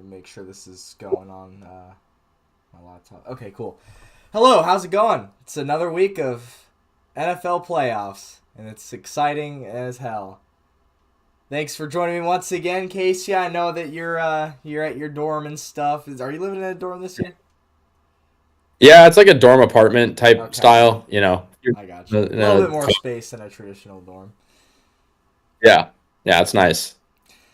make sure this is going on my laptop. Okay, cool. Hello, how's it going? It's another week of NFL playoffs, and it's exciting as hell. Thanks for joining me once again, Casey. I know that you're at your dorm and stuff. Are you living in a dorm this year? Yeah, it's like a dorm apartment type Okay, style, I got you. A little bit more space than a traditional dorm. Yeah, yeah, it's nice.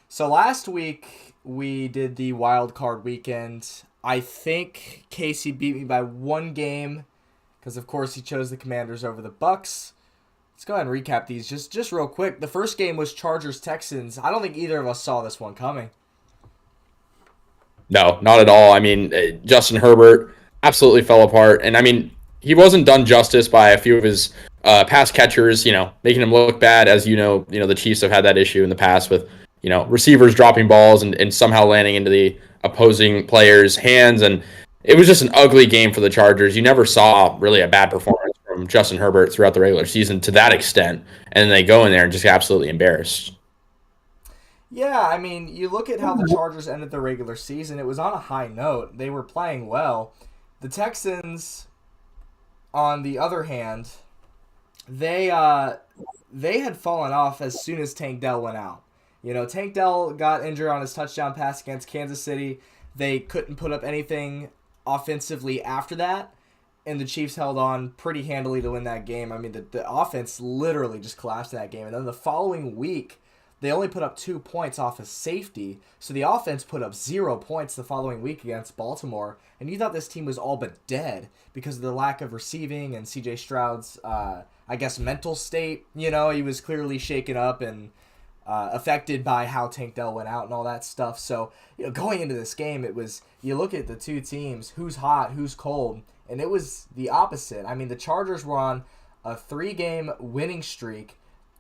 So last week we did the wild card weekend. I think Casey beat me by one game because, of course, he chose the Commanders over the Bucks. Let's go ahead and recap these just real quick. The first game was Chargers Texans. I don't think either of us saw this one coming. No, not at all. I mean, Justin Herbert absolutely fell apart, and I mean, he wasn't done justice by a few of his pass catchers, making him look bad. As the Chiefs have had that issue in the past with receivers dropping balls and somehow landing into the opposing players' hands, and it was just an ugly game for the Chargers. You never saw really a bad performance from Justin Herbert throughout the regular season to that extent, and then they go in there and just get absolutely embarrassed. Yeah, I mean, you look at how the Chargers ended the regular season. It was on a high note. They were playing well. The Texans, on the other hand, they had fallen off as soon as Tank Dell went out. Tank Dell got injured on his touchdown pass against Kansas City. They couldn't put up anything offensively after that, and the Chiefs held on pretty handily to win that game. I mean, the offense literally just collapsed in that game. And then the following week, they only put up 2 points off of safety, so the offense put up 0 points the following week against Baltimore, and you thought this team was all but dead because of the lack of receiving and C.J. Stroud's, I guess, mental state. He was clearly shaken up and affected by how Tank Dell went out and all that stuff. So, going into this game, it was, you look at the two teams, who's hot, who's cold, and it was the opposite. I mean, the Chargers were on a 3-game winning streak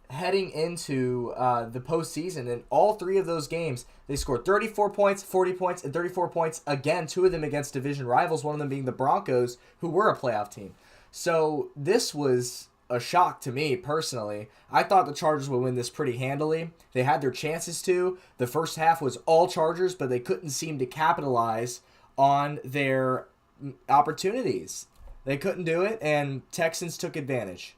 heading into the postseason. In all three of those games, they scored 34 points, 40 points, and 34 points. Again, two of them against division rivals, one of them being the Broncos, who were a playoff team. So this was a shock to me personally. I thought the Chargers would win this pretty handily. They had their chances to. The first half was all Chargers, but they couldn't seem to capitalize on their opportunities. They couldn't do it, and Texans took advantage.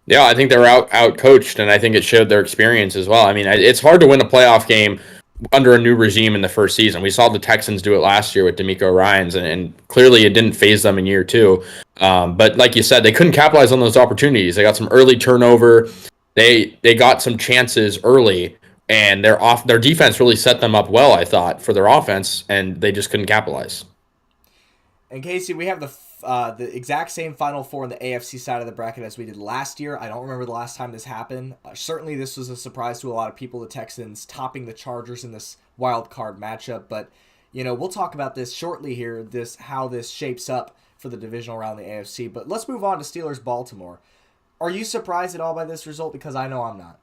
Yeah, I think they were out coached, and I think it showed their experience as well. I mean, it's hard to win a playoff game under a new regime in the first season. We saw the Texans do it last year with D'Amico Ryans, and clearly it didn't phase them in year two. But like you said, they couldn't capitalize on those opportunities. They got some early turnover. They got some chances early, and their defense really set them up well, I thought, for their offense, and they just couldn't capitalize. And Casey, we have the exact same Final Four in the AFC side of the bracket as we did last year. I don't remember the last time this happened. Certainly, this was a surprise to a lot of people. The Texans topping the Chargers in this wild card matchup, but we'll talk about this shortly here. How this shapes up for the divisional round in the AFC. But let's move on to Steelers Baltimore. Are you surprised at all by this result? Because I know I'm not.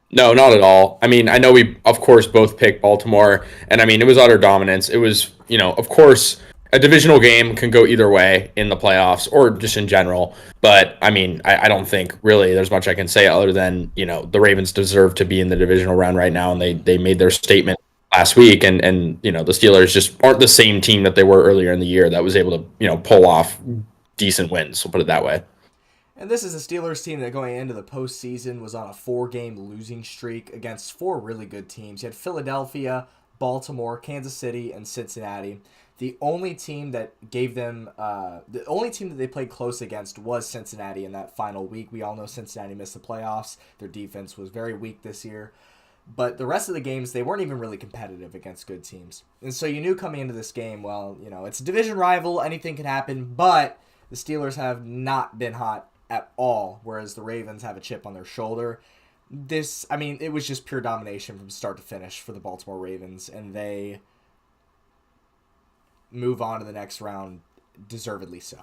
No, not at all. I mean, I know we, of course, both picked Baltimore, and I mean, it was utter dominance. It was, of course, a divisional game can go either way in the playoffs or just in general. But, I mean, I don't think really there's much I can say other than, the Ravens deserve to be in the divisional round right now, and they made their statement last week, and the Steelers just aren't the same team that they were earlier in the year that was able to, pull off decent wins, we'll put it that way. And this is a Steelers team that going into the postseason was on a 4-game losing streak against 4 really good teams. You had Philadelphia, Baltimore, Kansas City, and Cincinnati. The only team that they played close against was Cincinnati in that final week. We all know Cincinnati missed the playoffs. Their defense was very weak this year. But the rest of the games, they weren't even really competitive against good teams. And so you knew coming into this game, well, it's a division rival, anything can happen, but the Steelers have not been hot at all, whereas the Ravens have a chip on their shoulder. It was just pure domination from start to finish for the Baltimore Ravens, and they move on to the next round, deservedly so.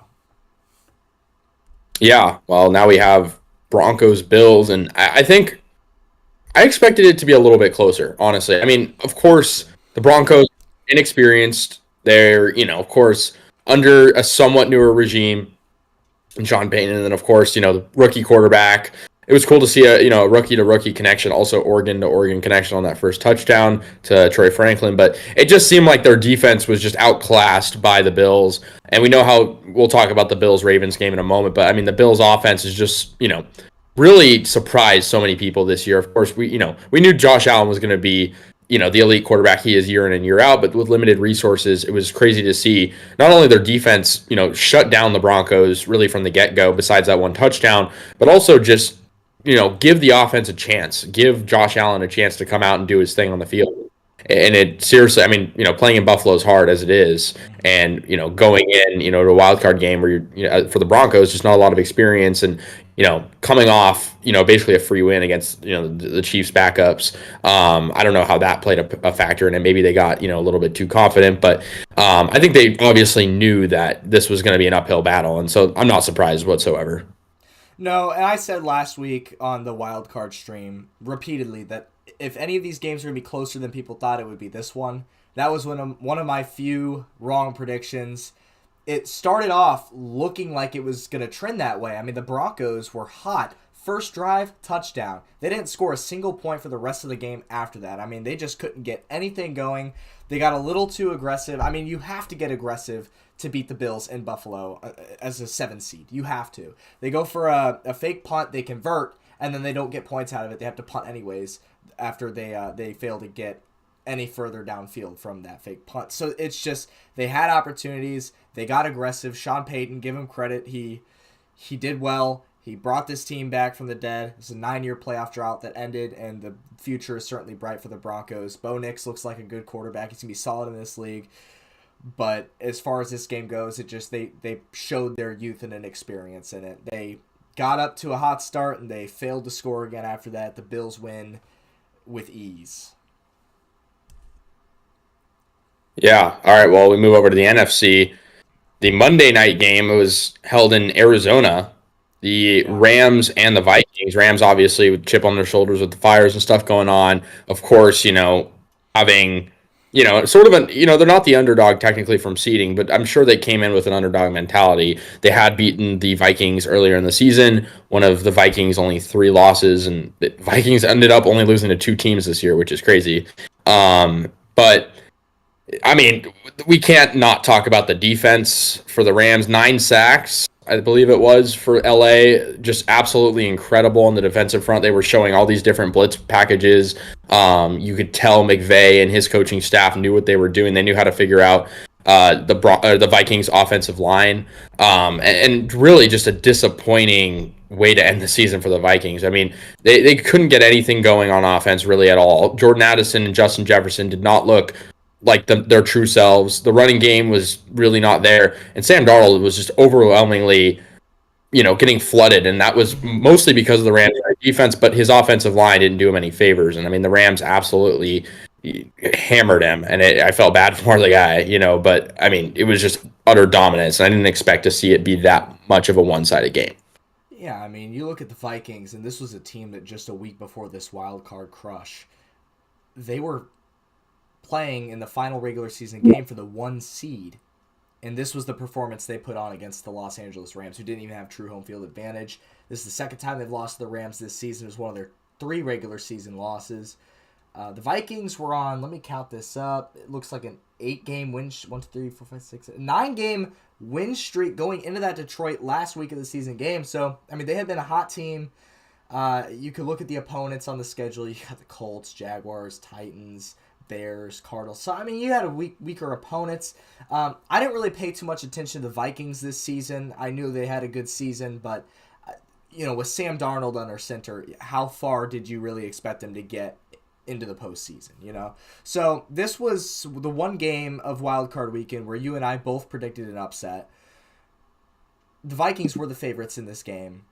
Yeah, well, now we have Broncos, Bills, and I think I expected it to be a little bit closer, honestly. I mean, of course, the Broncos, inexperienced. They're, of course, under a somewhat newer regime, and Sean Payton, and then, of course, the rookie quarterback. it was cool to see a rookie to rookie connection, also Oregon to Oregon connection on that first touchdown to Troy Franklin. But it just seemed like their defense was just outclassed by the Bills. And we know how we'll talk about the Bills Ravens game in a moment. But I mean, the Bills offense is just really surprised so many people this year. Of course, we knew Josh Allen was going to be the elite quarterback he is year in and year out, but with limited resources, it was crazy to see not only their defense, shut down the Broncos really from the get-go, besides that one touchdown, but also just, give the offense a chance, give Josh Allen a chance to come out and do his thing on the field. And it seriously, I mean, playing in Buffalo is hard as it is, and going in, to a wild card game where for the Broncos, just not a lot of experience, and coming off, basically a free win against the Chiefs backups. I don't know how that played a factor in it. Maybe they got a little bit too confident, but I think they obviously knew that this was going to be an uphill battle, and so I'm not surprised whatsoever. No, and I said last week on the wild card stream repeatedly that if any of these games are going to be closer than people thought, it would be this one. That was one of my few wrong predictions. It started off looking like it was going to trend that way. I mean, the Broncos were hot. First drive, touchdown. They didn't score a single point for the rest of the game after that. I mean, they just couldn't get anything going. They got a little too aggressive. I mean, you have to get aggressive to beat the Bills in Buffalo as a 7 seed. You have to. They go for a fake punt, they convert, and then they don't get points out of it. They have to punt anyways after they fail to get any further downfield from that fake punt. So it's just they had opportunities. They got aggressive. Sean Payton, give him credit. He did well. He brought this team back from the dead. It's a 9-year playoff drought that ended, and the future is certainly bright for the Broncos. Bo Nix looks like a good quarterback. He's going to be solid in this league. But as far as this game goes, it just they showed their youth and inexperience in it. They got up to a hot start, and they failed to score again after that. The Bills win with ease. Yeah. All right. Well, we move over to the NFC. The Monday night game was held in Arizona. The Rams and the Vikings. Rams obviously with chip on their shoulders with the fires and stuff going on. Of course, having sort of they're not the underdog technically from seeding, but I'm sure they came in with an underdog mentality. They had beaten the Vikings earlier in the season. One of the Vikings' only 3 losses, and the Vikings ended up only losing to 2 teams this year, which is crazy. But I mean, we can't not talk about the defense for the Rams. 9 sacks, I believe it was, for LA. Just absolutely incredible on the defensive front. They were showing all these different blitz packages. You could tell McVay and his coaching staff knew what they were doing. They knew how to figure out the Vikings offensive line. And really just a disappointing way to end the season for the Vikings. I mean, they couldn't get anything going on offense really at all. Jordan Addison and Justin Jefferson did not look like their true selves. The running game was really not there, and Sam Darnold was just overwhelmingly, getting flooded, and that was mostly because of the Rams defense, but his offensive line didn't do him any favors. And I mean, the Rams absolutely hammered him, and I felt bad for the guy, but I mean, it was just utter dominance, and I didn't expect to see it be that much of a one-sided game. Yeah, I mean, you look at the Vikings, and this was a team that just a week before this wild card crush, they were playing in the final regular season game for the 1 seed, and this was the performance they put on against the Los Angeles Rams, who didn't even have true home field advantage. This is the second time they've lost to the Rams this season. It was one of their 3 regular season losses. The Vikings were on, let me count this up, it looks like an 8-game win, 1, 2, 3, 4, 5, 6, 9-game win streak going into that Detroit last week of the season game. So, I mean, they had been a hot team. You could look at the opponents on the schedule. You got the Colts, Jaguars, Titans, Bears, Cardinals. So, I mean, you had weaker opponents. I didn't really pay too much attention to the Vikings this season. I knew they had a good season, but, with Sam Darnold under center, how far did you really expect them to get into the postseason, So this was the one game of Wild Card Weekend where you and I both predicted an upset. The Vikings were the favorites in this game,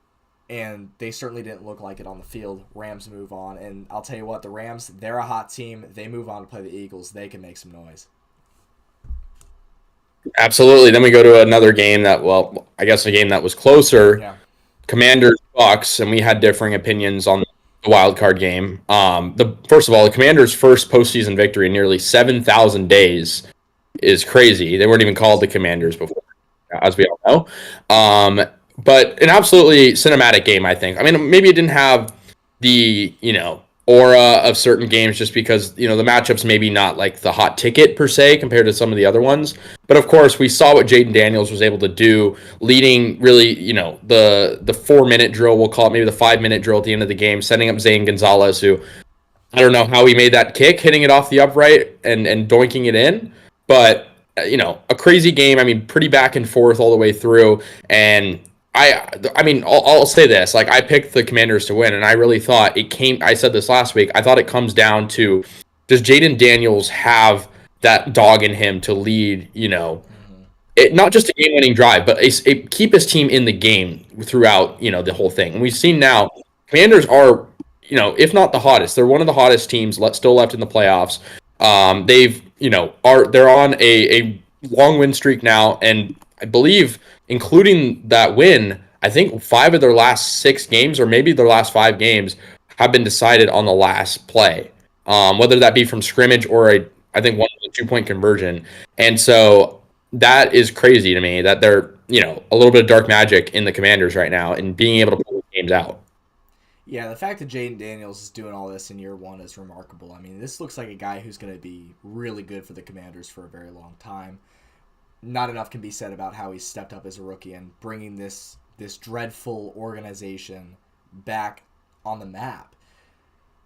and they certainly didn't look like it on the field. Rams move on, and I'll tell you what, the Rams, they're a hot team. They move on to play the Eagles. They can make some noise. Absolutely. Then we go to another game I guess a game that was closer. Yeah. Commanders Bucks, and we had differing opinions on the wild card game. First of all, the Commanders' first postseason victory in nearly 7,000 days is crazy. They weren't even called the Commanders before, as we all know. but an absolutely cinematic game, I think. I mean, maybe it didn't have the, aura of certain games just because, the matchups maybe not like the hot ticket per se compared to some of the other ones. But of course, we saw what Jaden Daniels was able to do, leading really, the 4 minute drill, we'll call it maybe the 5 minute drill at the end of the game, setting up Zane Gonzalez, who I don't know how he made that kick, hitting it off the upright and doinking it in. But, a crazy game. I mean, pretty back and forth all the way through. And I mean, I'll say this. Like, I picked the Commanders to win, and I really thought I said this last week, I thought it comes down to, does Jaden Daniels have that dog in him to lead, not just a game-winning drive, but keep his team in the game throughout, the whole thing. And we've seen now, Commanders are, if not the hottest, they're one of the hottest teams still left in the playoffs. They're on a long win streak now, and I believe, including that win, I think 5 of their last 6 games, or maybe their last 5 games, have been decided on the last play, whether that be from scrimmage or I think one was a 2-point conversion. And so that is crazy to me that they're, a little bit of dark magic in the Commanders right now and being able to pull games out. Yeah, the fact that Jaden Daniels is doing all this in year one is remarkable. I mean, this looks like a guy who's going to be really good for the Commanders for a very long time. Not enough can be said about how he stepped up as a rookie and bringing this dreadful organization back on the map.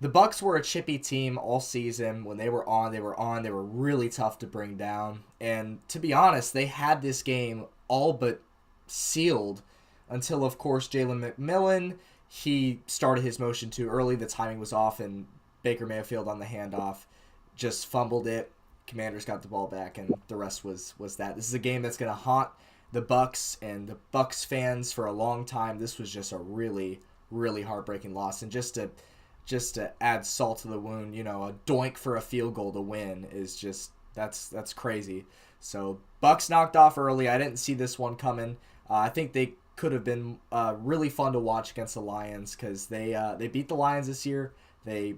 The Bucks were a chippy team all season. When they were on. They were really tough to bring down. And to be honest, they had this game all but sealed until, of course, Jalen McMillan, he started his motion too early. The timing was off, and Baker Mayfield on the handoff just fumbled it. Commanders got the ball back, and the rest was that. This is a game that's going to haunt the Bucks and the Bucks fans for a long time. This was just a really, really heartbreaking loss, and just to add salt to the wound, a doink for a field goal to win is just that's crazy. So Bucks knocked off early. I didn't see this one coming. I think they could have been really fun to watch against the Lions because they beat the Lions this year. They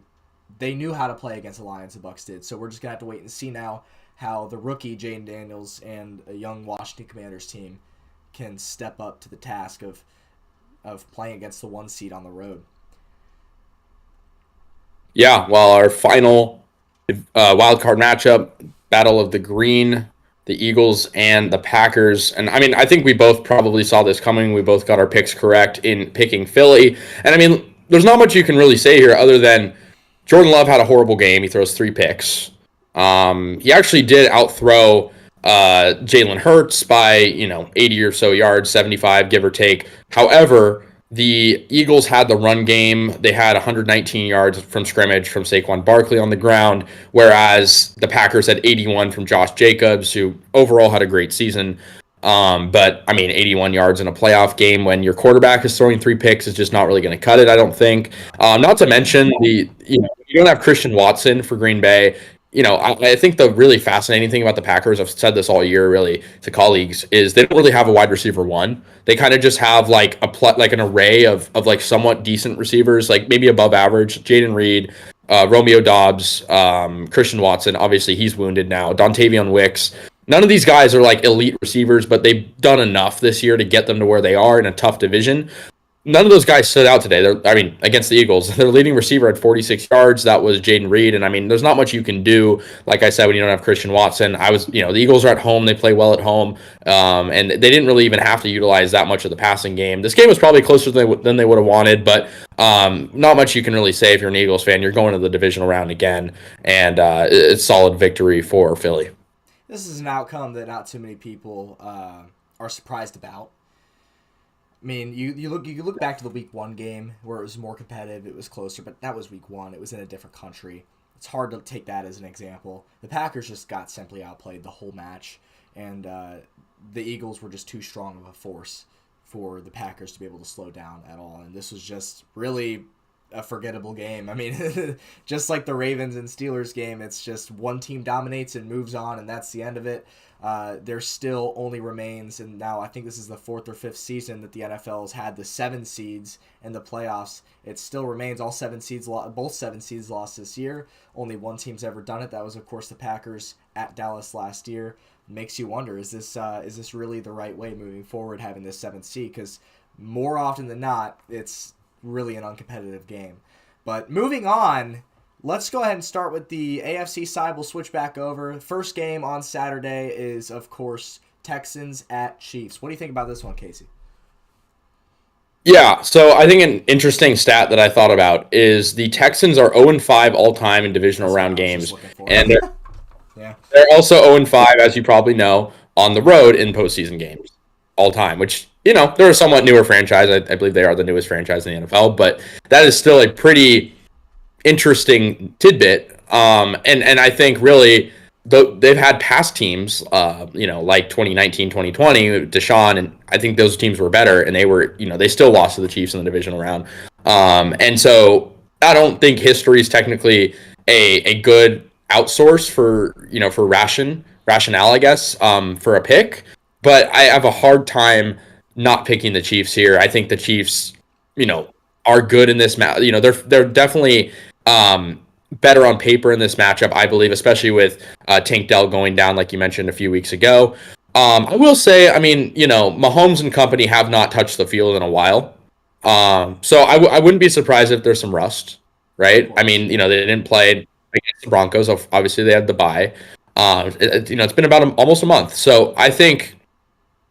knew how to play against the Lions. The Bucks did. So we're just gonna have to wait and see now how the rookie Jaden Daniels and a young Washington Commanders team can step up to the task of playing against the 1 seed on the road. Yeah, well, our final wild card matchup, Battle of the Green, the Eagles and the Packers. And I mean, I think we both probably saw this coming. We both got our picks correct in picking Philly. And I mean, there's not much you can really say here other than Jordan Love had a horrible game. He throws 3 picks. He actually did outthrow Jalen Hurts by 80 or so yards, 75 give or take. However, the Eagles had the run game. They had 119 yards from scrimmage from Saquon Barkley on the ground, whereas the Packers had 81 from Josh Jacobs, who overall had a great season. But I mean, 81 yards in a playoff game when your quarterback is throwing 3 picks is just not really going to cut it, I don't think. Not to mention you don't have Christian Watson for Green Bay. I think the really fascinating thing about the Packers, I've said this all year really to colleagues, is they don't really have a wide receiver one. They kind of just have like an array of like somewhat decent receivers, like maybe above average. Jaden Reed, Romeo Dobbs, Christian Watson. Obviously, he's wounded now. Dontavion Wicks. None of these guys are like elite receivers, but they've done enough this year to get them to where they are in a tough division. None of those guys stood out today. Against the Eagles, their leading receiver had 46 yards. That was Jaden Reed. And I mean, there's not much you can do. Like I said, when you don't have Christian Watson, the Eagles are at home. They play well at home. And they didn't really even have to utilize that much of the passing game. This game was probably closer than they would have wanted, but not much you can really say if you're an Eagles fan. You're going to the divisional round again, and it's a solid victory for Philly. This is an outcome that not too many people are surprised about. I mean, you look back to the week 1 game where it was more competitive, it was closer, but that was week 1. It was in a different country. It's hard to take that as an example. The Packers just got simply outplayed the whole match, and the Eagles were just too strong of a force for the Packers to be able to slow down at all. And this was just really a forgettable game. I mean, just like the Ravens and Steelers game, it's just one team dominates and moves on, and that's the end of it. There still only remains, and now I think this is the 4th or 5th season that the NFL has had the 7 seeds in the playoffs. It still remains both 7 seeds lost this year. Only one team's ever done it. That was, of course, the Packers at Dallas last year. Makes you wonder, is this really the right way moving forward, having this 7th seed? Because more often than not, it's really an uncompetitive game. But moving on, let's go ahead and start with the AFC side. We'll switch back over. First game on Saturday is, of course, Texans at Chiefs. What do you think about this one, Casey? Yeah, so I think an interesting stat that I thought about is the Texans are 0-5 all time in divisional That's what round I was just games, looking for. and they're Yeah. they're also 0-5, as you probably know, on the road in postseason games all time. Which they're a somewhat newer franchise. I believe they are the newest franchise in the NFL, but that is still a pretty interesting tidbit. And I think really they've had past teams, like 2019, 2020, Deshaun, and I think those teams were better, and they still lost to the Chiefs in the divisional round. And so I don't think history is technically a good outsource for rationale, I guess, for a pick. But I have a hard time not picking the Chiefs here. I think the Chiefs, you know, are good in this match. They're definitely better on paper in this matchup, I believe, especially with Tank Dell going down, like you mentioned a few weeks ago. I will say, I mean, Mahomes and company have not touched the field in a while. So I wouldn't be surprised if there's some rust, Of right? I course, mean, yeah. they didn't play against the Broncos. Obviously, they had the bye. It's been about almost a month. So I think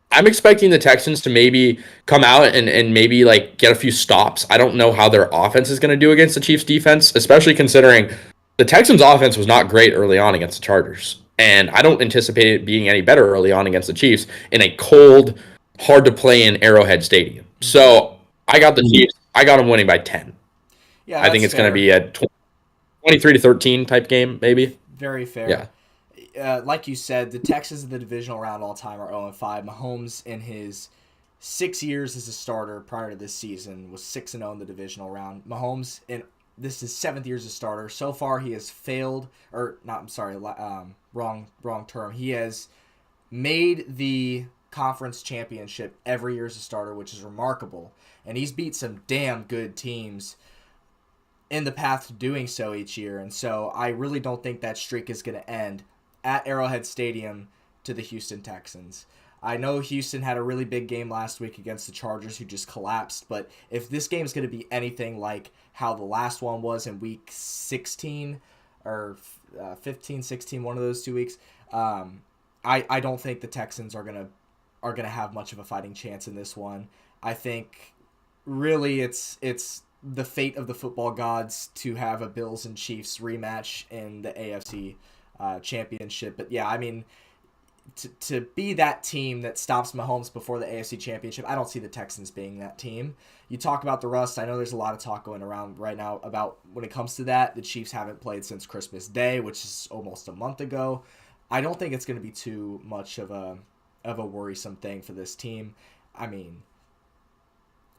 I'm expecting the Texans to maybe come out and maybe like get a few stops. I don't know how their offense is going to do against the Chiefs defense, especially considering the Texans offense was not great early on against the Chargers. And I don't anticipate it being any better early on against the Chiefs in a cold, hard to play in Arrowhead Stadium. Mm-hmm. So I got the Chiefs. I got them winning by 10. Yeah, I think that's it's going to fair. be a 23-13 type game, maybe. Very fair. Yeah. Like you said, the Texans in the divisional round all time are 0-5. Mahomes, in his 6 years as a starter prior to this season, was 6-0 in the divisional round. Mahomes, in this is 7th year as a starter. So far, he has failed, or not. I'm sorry, wrong term. He has made the conference championship every year as a starter, which is remarkable. And he's beat some damn good teams in the path to doing so each year. And so I really don't think that streak is going to end at Arrowhead Stadium to the Houston Texans. I know Houston had a really big game last week against the Chargers, who just collapsed. But if this game is going to be anything like how the last one was in week 16 or 15, 16, one of those 2 weeks, I don't think the Texans are gonna have much of a fighting chance in this one. I think really it's the fate of the football gods to have a Bills and Chiefs rematch in the AFC championship. But yeah, I mean, to be that team that stops Mahomes before the AFC championship, I don't see the Texans being that team. You talk about the rust. I know there's a lot of talk going around right now about when it comes to that. The Chiefs haven't played since Christmas Day, which is almost a month ago. I don't think it's going to be too much of a worrisome thing for this team. I mean,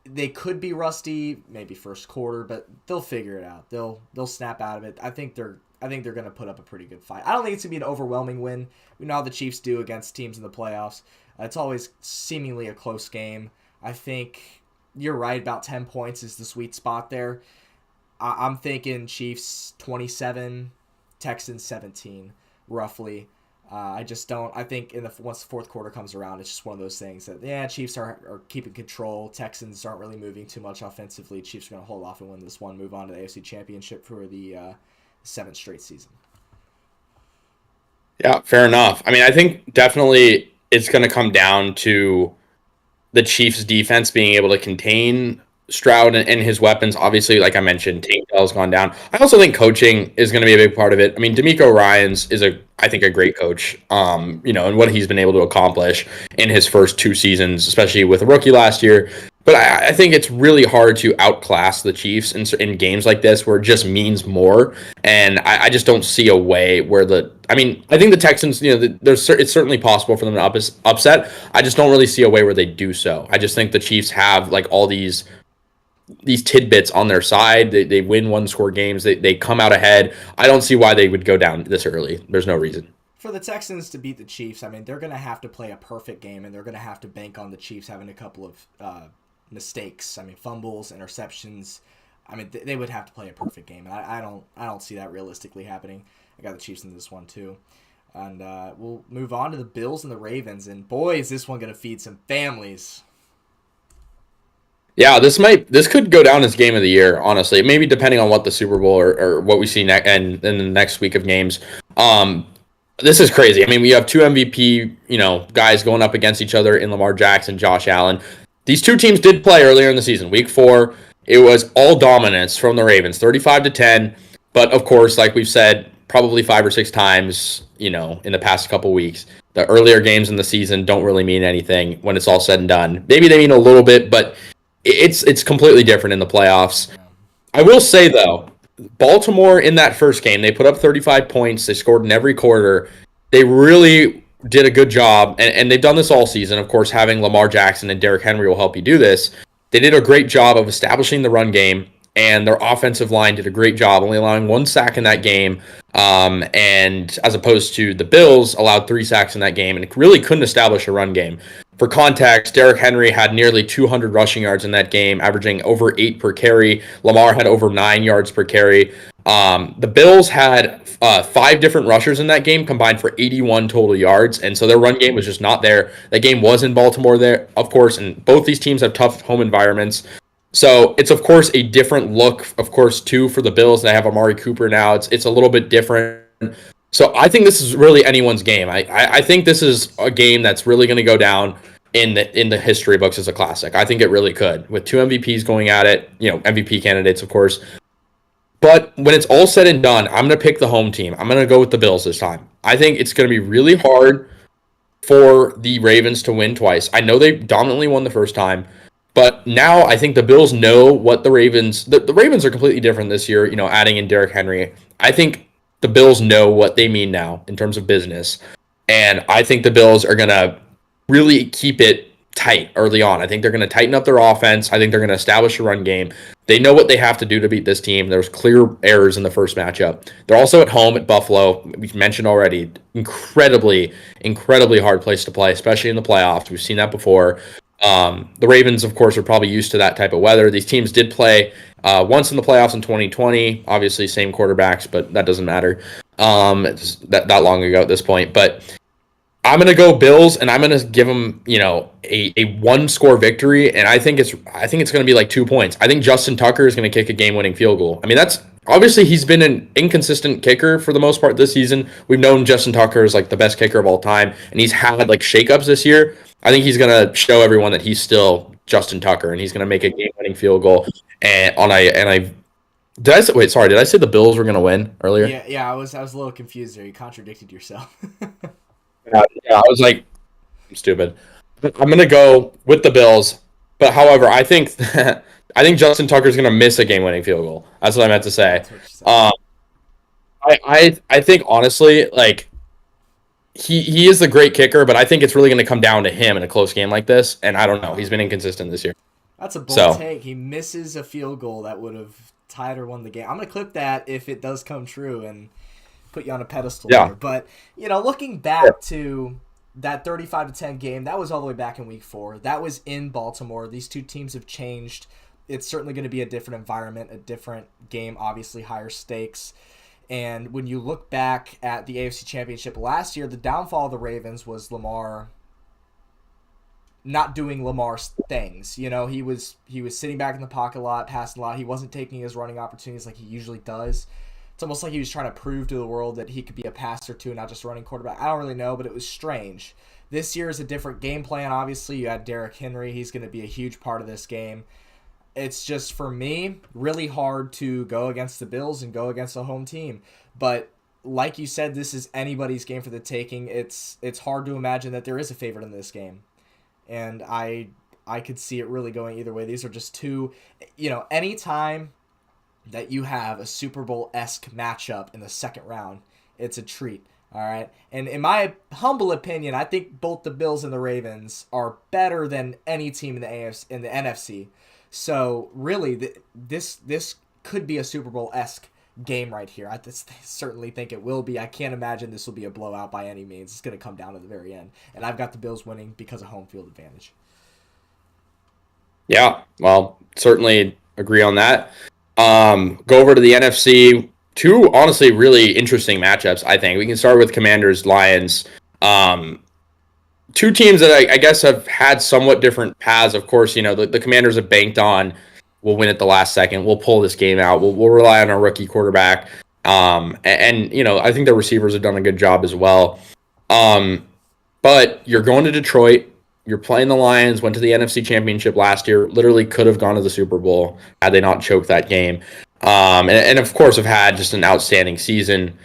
they could be rusty, maybe first quarter, but they'll figure it out. They'll snap out of it. I think they're going to put up a pretty good fight. I don't think it's going to be an overwhelming win. We know how the Chiefs do against teams in the playoffs. It's always seemingly a close game. I think you're right, about 10 points is the sweet spot there. I'm thinking Chiefs 27, Texans 17, roughly. I just don't. I think once the fourth quarter comes around, it's just one of those things that Chiefs are keeping control. Texans aren't really moving too much offensively. Chiefs are going to hold off and win this one, move on to the AFC Championship for the seventh straight season. Yeah, fair enough. I mean, I think definitely it's going to come down to the Chiefs' defense being able to contain Stroud and his weapons. Obviously, like I mentioned, Tank Dell's gone down. I also think coaching is going to be a big part of it. I mean, D'Amico Ryans is I think, a great coach. And what he's been able to accomplish in his first 2 seasons, especially with a rookie last year. But I think it's really hard to outclass the Chiefs in games like this where it just means more. And I just don't see a way where I think the Texans, it's certainly possible for them to upset. I just don't really see a way where they do so. I just think the Chiefs have like all these tidbits on their side. They win one score games. They come out ahead. I don't see why they would go down this early. There's no reason. For the Texans to beat the Chiefs, I mean, they're going to have to play a perfect game, and they're going to have to bank on the Chiefs having a couple of mistakes. I mean, fumbles, interceptions. I mean, they would have to play a perfect game, and I don't see that realistically happening. I got the Chiefs in this one too, and we'll move on to the Bills and the Ravens. And boy, is this one going to feed some families. Yeah, this could go down as game of the year, honestly. Maybe depending on what the Super Bowl or what we see and in the next week of games. Um, this is crazy. I mean, we have two MVP, guys going up against each other in Lamar Jackson, Josh Allen. These two teams did play earlier in the season. Week 4, it was all dominance from the Ravens, 35-10. But of course, like we've said probably 5 or 6 times, in the past couple weeks, the earlier games in the season don't really mean anything when it's all said and done. Maybe they mean a little bit, but it's completely different in the playoffs. I will say though, Baltimore in that first game, they put up 35 points. They scored in every quarter. They really did a good job, and they've done this all season. Of course, having Lamar Jackson and Derrick Henry will help you do this. They did a great job of establishing the run game, and their offensive line did a great job, only allowing 1 sack in that game. And as opposed to the Bills, allowed 3 sacks in that game, and really couldn't establish a run game. For context, Derrick Henry had nearly 200 rushing yards in that game, averaging over 8 per carry. Lamar had over 9 yards per carry. The Bills had 5 different rushers in that game, combined for 81 total yards, and so their run game was just not there. That game was in Baltimore, there, of course, and both these teams have tough home environments. So it's, of course, a different look, of course, too, for the Bills. They have Amari Cooper now. It's a little bit different. So I think this is really anyone's game. I think this is a game that's really going to go down in the history books as a classic. I think it really could, with 2 MVPs going at it, MVP candidates, of course. But when it's all said and done, I'm going to pick the home team. I'm going to go with the Bills this time. I think it's going to be really hard for the Ravens to win twice. I know they dominantly won the first time, but now I think the Bills know what the Ravens are completely different this year, adding in Derrick Henry. I think the Bills know what they mean now in terms of business. And I think the Bills are going to really keep it tight early on. I think they're going to tighten up their offense. I think they're going to establish a run game. They know what they have to do to beat this team. There was clear errors in the first matchup. They're also at home at Buffalo. We've mentioned already, incredibly, incredibly hard place to play, especially in the playoffs. We've seen that before. The Ravens, of course, are probably used to that type of weather. These teams did play once in the playoffs in 2020. Obviously, same quarterbacks, but that doesn't matter. It's that long ago at this point. But I'm going to go Bills, and I'm going to give them, a 1-score victory, and I think it's going to be like 2 points. I think Justin Tucker is going to kick a game-winning field goal. I mean, that's obviously he's been an inconsistent kicker for the most part this season. We've known Justin Tucker is like the best kicker of all time, and he's had like shakeups this year. I think he's going to show everyone that he's still Justin Tucker, and he's going to make a game-winning field goal. Did I say the Bills were going to win earlier? Yeah. I was a little confused there. You contradicted yourself. Yeah, I was like, I'm stupid. I'm going to go with the Bills. But however, I think I think Justin Tucker is going to miss a game-winning field goal. That's what I meant to say. I think honestly, like he is the great kicker, but I think it's really going to come down to him in a close game like this. And I don't know, he's been inconsistent this year. That's a bold take. He misses a field goal that would have tied or won the game. I'm going to clip that if it does come true and put you on a pedestal there. But, looking back to that 35-10 game, that was all the way back in week 4. That was in Baltimore. These two teams have changed. It's certainly going to be a different environment, a different game, obviously higher stakes. And when you look back at the AFC Championship last year, the downfall of the Ravens was Lamar not doing Lamar's things. He was sitting back in the pocket a lot, passing a lot. He wasn't taking his running opportunities like he usually does. It's almost like he was trying to prove to the world that he could be a passer too, not just a running quarterback. I don't really know, but it was strange. This year is a different game plan, obviously. You had Derrick Henry. He's going to be a huge part of this game. It's just, for me, really hard to go against the Bills and go against a home team. But like you said, this is anybody's game for the taking. It's hard to imagine that there is a favorite in this game. And I could see it really going either way. These are just two, anytime that you have a Super Bowl-esque matchup in the second round, it's a treat, all right? And in my humble opinion, I think both the Bills and the Ravens are better than any team in the NFC. So really, this could be a Super Bowl-esque game right here. I certainly think it will be. I can't imagine this will be a blowout by any means. It's going to come down to the very end. And I've got the Bills winning because of home field advantage. Yeah, well, certainly agree on that. Go over to the NFC. Two, honestly, really interesting matchups, I think. We can start with Commanders, Lions. To two teams that I guess have had somewhat different paths. Of course, the Commanders have banked on we'll win at the last second. We'll pull this game out. We'll rely on our rookie quarterback. I think the receivers have done a good job as well. But you're going to Detroit. You're playing the Lions, went to the NFC Championship last year, literally could have gone to the Super Bowl had they not choked that game. And of course have had just an outstanding season.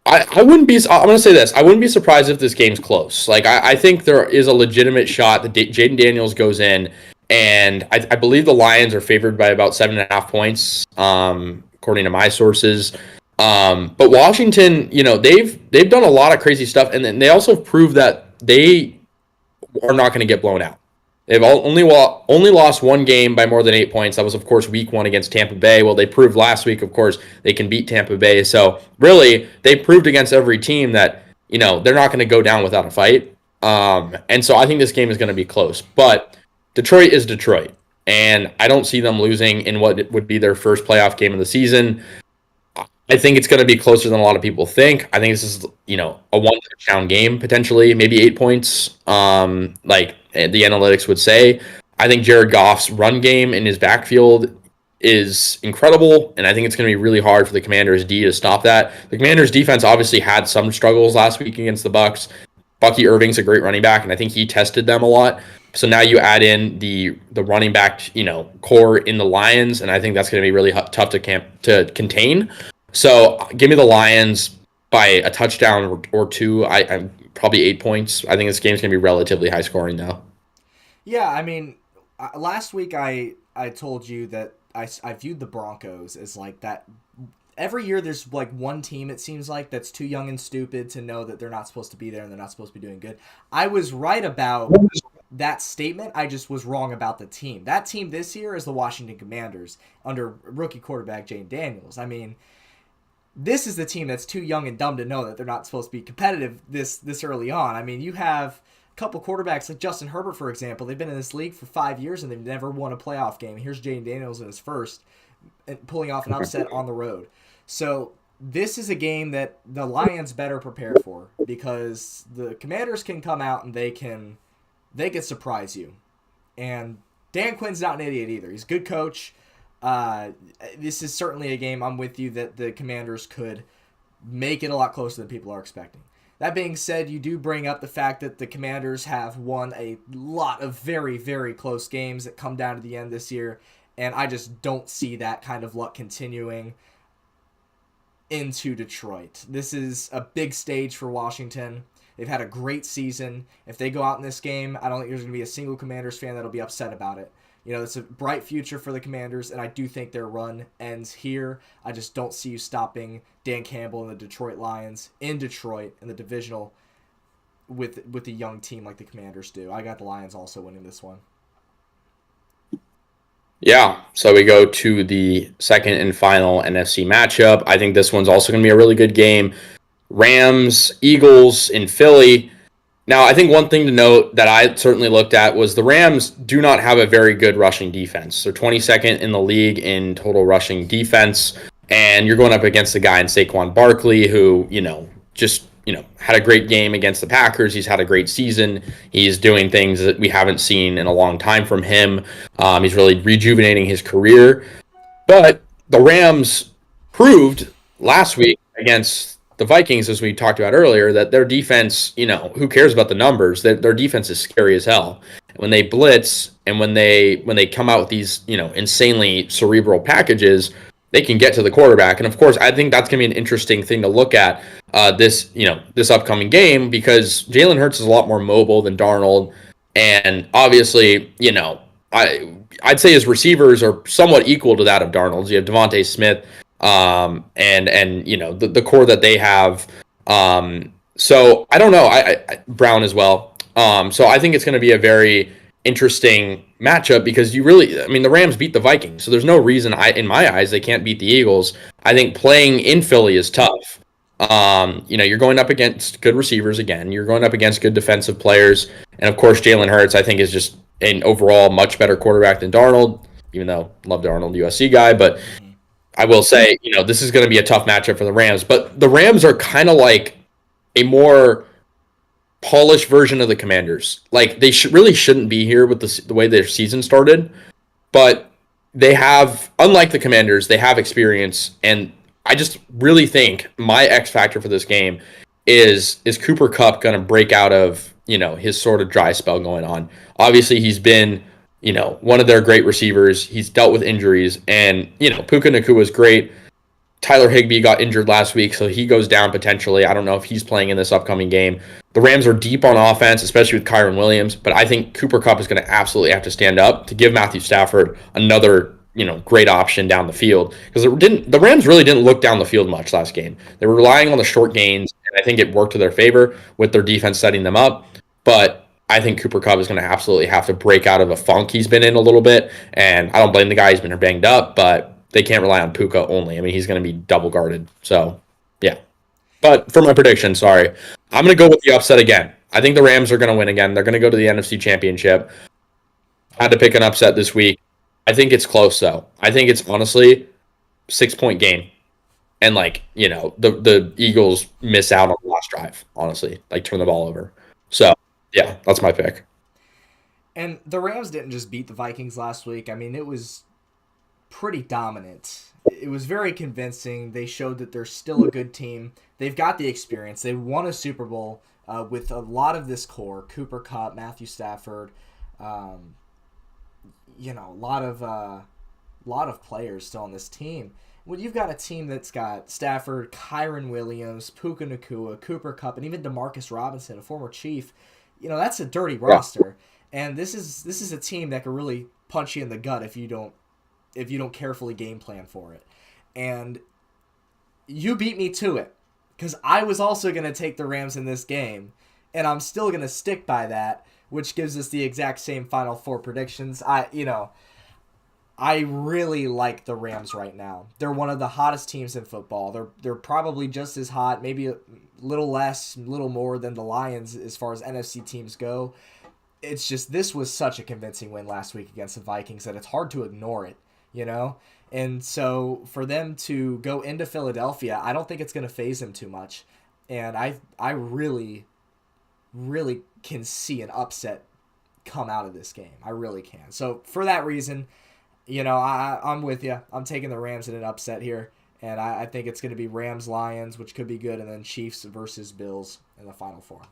I'm going to say this. I wouldn't be surprised if this game's close. Like, I think there is a legitimate shot that Jaden Daniels goes in, and I believe the Lions are favored by about 7.5 points, according to my sources. But Washington, they've done a lot of crazy stuff, and then they also proved that they are not going to get blown out. They've only lost one game by more than 8 points. That was, of course, week 1 against Tampa Bay. Well, they proved last week, of course, they can beat Tampa Bay. So, really, they proved against every team that, they're not going to go down without a fight. And so I think this game is going to be close. But Detroit is Detroit. And I don't see them losing in what would be their first playoff game of the season. I think it's going to be closer than a lot of people think. I think this is, a one-touchdown game, potentially, maybe 8 points, like the analytics would say. I think Jared Goff's run game in his backfield is incredible, and I think it's going to be really hard for the Commanders' D to stop that. The Commanders' defense obviously had some struggles last week against the Bucs. Bucky Irving's a great running back, and I think he tested them a lot. So now you add in the running back, core in the Lions, and I think that's going to be really tough to contain. So give me the Lions by a touchdown or two. I'm probably 8 points. I think this game's going to be relatively high scoring though. Yeah, I mean, last week I told you that I viewed the Broncos as like that. Every year there's like one team, it seems like, that's too young and stupid to know that they're not supposed to be there and they're not supposed to be doing good. I was right about that statement. I just was wrong about the team. That team this year is the Washington Commanders under rookie quarterback Jaden Daniels. I mean, this is the team that's too young and dumb to know that they're not supposed to be competitive this early on. I mean, you have a couple quarterbacks like Justin Herbert, for example. They've been in this league for 5 years and they've never won a playoff game. Here's Jaden Daniels in his first, pulling off an upset on the road. So this is a game that the Lions better prepare for, because the Commanders can come out and they can surprise you. And Dan Quinn's not an idiot either. He's a good coach. This is certainly a game, I'm with you, that the Commanders could make it a lot closer than people are expecting. That being said, you do bring up the fact that the Commanders have won a lot of very, very close games that come down to the end this year, and I just don't see that kind of luck continuing into Detroit. This is a big stage for Washington. They've had a great season. If they go out in this game, I don't think there's going to be a single Commanders fan that'll be upset about it. It's a bright future for the Commanders, and I do think their run ends here. I just don't see you stopping Dan Campbell and the Detroit Lions in Detroit in the Divisional with a young team like the Commanders do. I got the Lions also winning this one. Yeah, so we go to the second and final NFC matchup. I think this one's also going to be a really good game. Rams, Eagles in Philly. Now, I think one thing to note that I certainly looked at was the Rams do not have a very good rushing defense. They're 22nd in the league in total rushing defense, and you're going up against a guy in Saquon Barkley who, had a great game against the Packers. He's had a great season. He's doing things that we haven't seen in a long time from him. He's really rejuvenating his career. But the Rams proved last week against the Vikings, as we talked about earlier, that their defense, who cares about the numbers? Their defense is scary as hell. When they blitz and when they come out with these, insanely cerebral packages, they can get to the quarterback. And of course, I think that's going to be an interesting thing to look at this upcoming game, because Jalen Hurts is a lot more mobile than Darnold. And obviously, I'd say his receivers are somewhat equal to that of Darnold's. You have Devontae Smith, and the core that they have. So I don't know. I Brown as well. So I think it's going to be a very interesting matchup, because the Rams beat the Vikings, so there's no reason in my eyes they can't beat the Eagles. I think playing in Philly is tough. You're going up against good receivers again. You're going up against good defensive players, and of course Jalen Hurts I think is just an overall much better quarterback than Darnold. Even though I love Darnold, USC guy, but I will say this is going to be a tough matchup for the Rams. But the Rams are kind of like a more polished version of the Commanders. Like they really shouldn't be here with the way their season started, but they have, unlike the Commanders, they have experience, and I just really think my X factor for this game is Cooper Kupp going to break out of his sort of dry spell going on. Obviously, he's been one of their great receivers. He's dealt with injuries, and Puka Nacua is great. Tyler Higbee got injured last week, so he goes down potentially. I don't know if he's playing in this upcoming game. The Rams are deep on offense, especially with Kyron Williams, but I think Cooper Kupp is going to absolutely have to stand up to give Matthew Stafford another great option down the field, because the Rams really didn't look down the field much last game. They were relying on the short gains, and I think it worked to their favor with their defense setting them up. But I think Cooper Kupp is going to absolutely have to break out of a funk he's been in a little bit, and I don't blame the guy. He's been banged up, but they can't rely on Puka only. I mean, he's going to be double guarded. So, yeah. But for my prediction, sorry, I'm going to go with the upset again. I think the Rams are going to win again. They're going to go to the NFC Championship. I had to pick an upset this week. I think it's close, though. I think it's honestly 6-point game. And, the Eagles miss out on the last drive, honestly. Turn the ball over. So, yeah, that's my pick. And the Rams didn't just beat the Vikings last week. I mean, it was pretty dominant. It was very convincing. They showed that they're still a good team. They've got the experience. They won a Super Bowl with a lot of this core: Cooper Kupp, Matthew Stafford, a lot of players still on this team. When you've got a team that's got Stafford, Kyron Williams, Puka Nacua, Cooper Kupp, and even Demarcus Robinson, a former Chief, that's a dirty roster. And this is a team that can really punch you in the gut if you don't carefully game plan for it. And you beat me to it, because I was also going to take the Rams in this game, and I'm still going to stick by that, which gives us the exact same Final Four predictions. I really like the Rams right now. They're one of the hottest teams in football. They're probably just as hot, maybe a little less, a little more than the Lions as far as NFC teams go. It's just, this was such a convincing win last week against the Vikings that it's hard to ignore it. And so for them to go into Philadelphia, I don't think it's going to faze them too much. And I really, really can see an upset come out of this game. I really can. So for that reason, I'm with you. I'm taking the Rams in an upset here. And I think it's going to be Rams-Lions, which could be good, and then Chiefs versus Bills in the Final Four.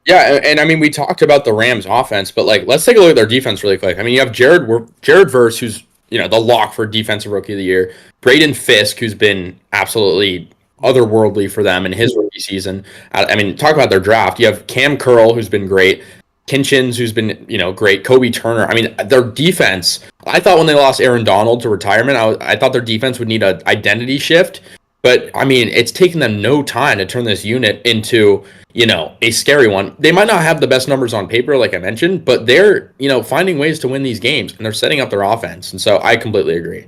Yeah, and I mean, we talked about the Rams offense, but let's take a look at their defense really quick. I mean, you have Jared Verse, who's the lock for defensive rookie of the year. Braden Fisk, who's been absolutely otherworldly for them in his rookie season. I mean, talk about their draft. You have Cam Curl, who's been great. Kinchins, who's been great. Kobe Turner. I mean, their defense. I thought when they lost Aaron Donald to retirement, I thought their defense would need an identity shift. But, I mean, it's taken them no time to turn this unit into, a scary one. They might not have the best numbers on paper, like I mentioned, but they're, finding ways to win these games, and they're setting up their offense. And so I completely agree.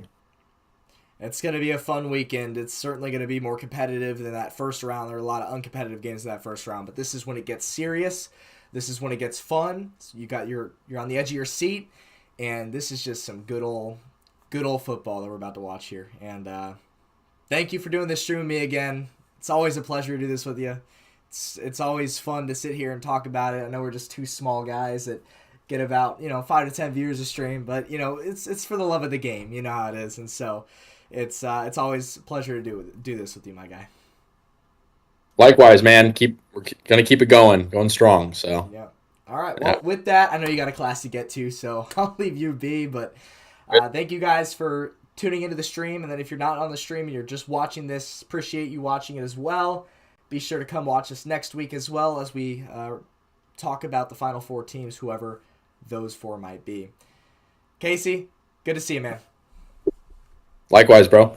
It's going to be a fun weekend. It's certainly going to be more competitive than that first round. There are a lot of uncompetitive games in that first round, but this is when it gets serious. This is when it gets fun. So you're on the edge of your seat, and this is just some good old football that we're about to watch here. And, thank you for doing this stream with me again. It's always a pleasure to do this with you. It's always fun to sit here and talk about it. I know we're just two small guys that get about 5 to 10 viewers a stream, but it's for the love of the game. You know how it is, and so it's always a pleasure to do this with you, my guy. Likewise, man. We're gonna keep it going strong. So yeah. All right. Well, with that, I know you got a class to get to, so I'll leave you be. But thank you guys for tuning into the stream, and then if you're not on the stream and you're just watching this, appreciate you watching it as well. Be sure to come watch us next week as well as we talk about the Final Four teams, whoever those four might be. Casey, good to see you, man. Likewise, bro.